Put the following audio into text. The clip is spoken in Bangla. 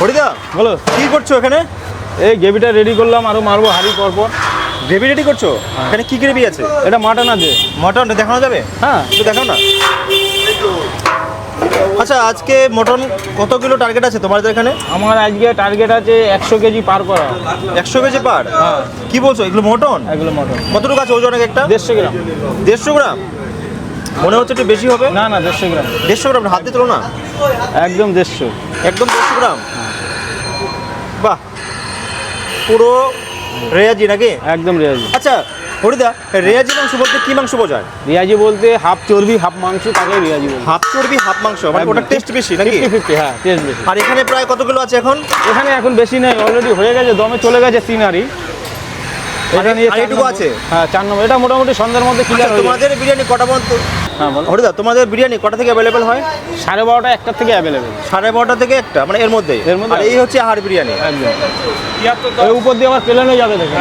হরিদা বলো কি করছো এখানে? এই গ্রেভিটা রেডি করলাম, আরও মারবো হাঁড়ি পরপর। গ্রেভি রেডি করছো? এখানে কি গ্রেভি আছে? এটা মাটন আছে। মটন দেখানো যাবে? হ্যাঁ একটু দেখাও না। আচ্ছা, আজকে মটন কত কিলো টার্গেট আছে তোমাদের এখানে? আমার আজকে টার্গেট আছে 100 কেজি পার করা। 100 কেজি পার? হ্যাঁ। কি বলছো, এগুলো মটন? এগুলো মটন কতটুকু আছে ওজন একটা? 150 গ্রাম। 150 গ্রাম? মনে হচ্ছে একটু বেশি হবে। না না 150 গ্রাম। 150 গ্রাম? হাতে তোলো না। একদম 150। একদম 150 গ্রাম? বাহ, পুরো রেয়াজি নাকি? একদম রেয়াজি। আচ্ছা হরিদা, রেয়াজি মাংস বলতে কি মাংস বোঝায়? রেয়াজি বলতে হাফ চর্বি হাফ মাংস, তাকে রেয়াজি বলতে। হাফ চর্বি হাফ মাংস, মানে ওটা টেস্ট বেশি নাকি? 50-50, হ্যাঁ টেস্ট বেশি। আর এখানে প্রায় কত কিলো আছে এখন? এখানে এখন বেশি নেই, অলরেডি হয়ে গেছে, দমে চলে গেছে 3 হাঁড়ি। এটা নিয়ে আর এটুকু আছে? হ্যাঁ 4 নম্বর। এটা মোটামুটি সন্ধ্যার মধ্যে ক্লিয়ার হয়ে যাবে। তোমাদের বিরিয়ানি কটা পর্যন্ত? হ্যাঁ বলো। হরিদা, তোমাদের বিরিয়ানি কটা থেকে অ্যাভেলেবেল হয়? 12:30 1টা থেকে অ্যাভেলেবেল। 12:30 থেকে একটা, মানে এর মধ্যেই? এর মধ্যে। আর এই হচ্ছে আহার বিরিয়ানি। একদম। ওই উপর দিয়ে আবার প্লেনে যাবে দেখে।